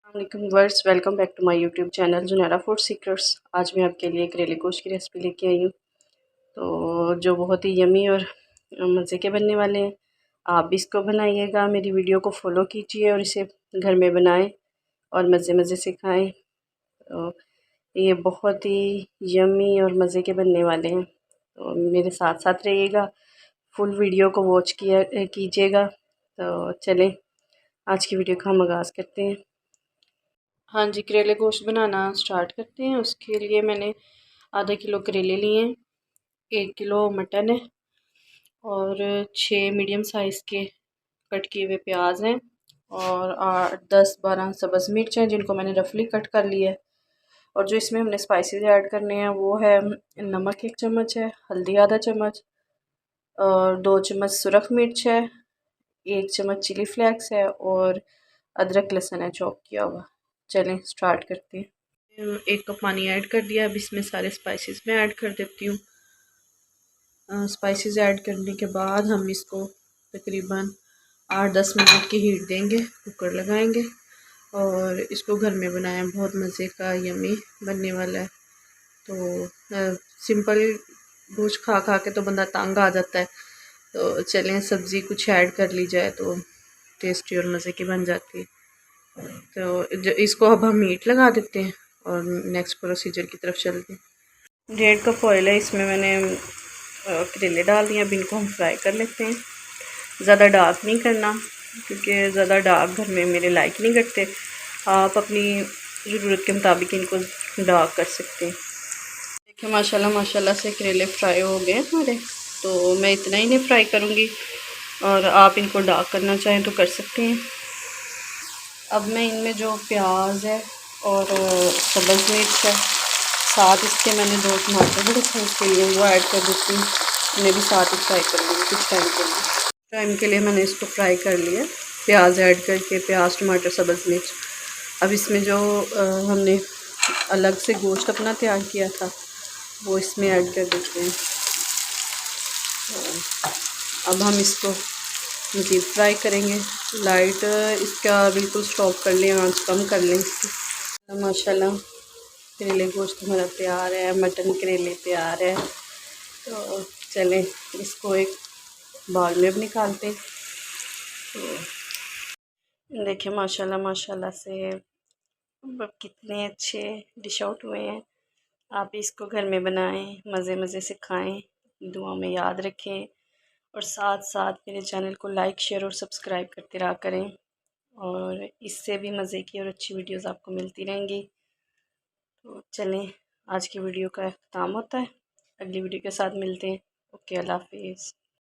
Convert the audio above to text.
वालेकुम वर्स, welcome back to my YouTube channel Junaira food secrets. आज मैं आपके लिए करेले गोश्त की रेसिपी लेके आई हूँ, तो जो बहुत ही यमी और मज़े के बनने वाले हैं। आप भी इसको बनाइएगा, मेरी वीडियो को फॉलो कीजिए और इसे घर में बनाएं और मज़े मज़े से खाएं। तो ये बहुत ही यमी और मज़े के बनने वाले हैं, तो मेरे साथ साथ रहिएगा, फुल वीडियो को वॉच किया कीजिएगा। तो चलें आज की वीडियो का हम आगाज़ करते हैं। हाँ जी, करेले गोश्त बनाना स्टार्ट करते हैं। उसके लिए मैंने आधा किलो करेले लिए हैं, 1 किलो मटन है और 6 मीडियम साइज़ के कट किए हुए प्याज हैं और 8-10-12 सब्ज़ मिर्च हैं जिनको मैंने रफली कट कर लिया है। और जो इसमें हमने स्पाइसेस ऐड करने हैं वो है नमक 1 चम्मच है, हल्दी आधा चम्मच और 2 चम्मच सुरख मिर्च है, 1 चम्मच चिली फ्लेक्स है और अदरक लहसुन है चॉप किया हुआ। चलें स्टार्ट करते हैं। 1 कप पानी ऐड कर दिया। अब इसमें सारे स्पाइसेस मैं ऐड कर देती हूँ। स्पाइसेस ऐड करने के बाद हम इसको तकरीबन 8-10 मिनट की हीट देंगे। कुकर लगाएंगे और इसको घर में बनाया, बहुत मज़े का यमी बनने वाला है। तो सिंपल गोश्त खा खा के तो बंदा तंग आ जाता है, तो चलें सब्ज़ी कुछ ऐड कर ली जाए तो टेस्टी और मज़े की बन जाती है। तो जो इसको अब हम मीट लगा देते हैं और नेक्स्ट प्रोसीजर की तरफ चलते हैं। 1.5 कप ऑयल है, इसमें मैंने करेले डाल दिए। अब इनको हम फ्राई कर लेते हैं। ज़्यादा डार्क नहीं करना क्योंकि ज़्यादा डार्क घर में मेरे लाइक नहीं करते। आप अपनी ज़रूरत के मुताबिक इनको डार्क कर सकते हैं। देखिए माशाल्लाह माशाल्लाह से करेले फ्राई हो गए हमारे, तो मैं इतना ही नहीं फ्राई करूँगी और आप इनको डार्क करना चाहें तो कर सकते हैं। अब मैं इनमें जो प्याज है और सब्ज़ मिर्च है, साथ इसके मैंने 2 टमाटर बड़े साइज़ के लिए वो ऐड कर देती हूँ। इन्हें भी साथ ही फ्राई कर लूँगी कुछ टाइम के लिए मैंने इसको फ्राई कर लिया प्याज ऐड करके, प्याज टमाटर सब्ज़ मिर्च। अब इसमें जो हमने अलग से गोश्त अपना तैयार किया था वो इसमें ऐड कर देते हैं। अब हम इसको मज़ीद फ्राई करेंगे। लाइट इसका बिल्कुल स्टॉप कर लें, आंच कम कर लें इसकी। माशाल्लाह करेले गोश्त हमारा तैयार है, मटन करेले तैयार है। तो चलें इसको एक बाउल में भी निकालते हैं। तो देखिए माशाल्लाह माशाल्लाह से कितने अच्छे डिश आउट हुए हैं। आप इसको घर में बनाएं, मज़े मज़े से खाएं, दुआ में याद रखें और साथ साथ मेरे चैनल को लाइक शेयर और सब्सक्राइब करते रहा करें और इससे भी मज़े की और अच्छी वीडियोस आपको मिलती रहेंगी। तो चलें आज की वीडियो का अख्ताम होता है, अगली वीडियो के साथ मिलते हैं। ओके, अल्लाह हाफिज़।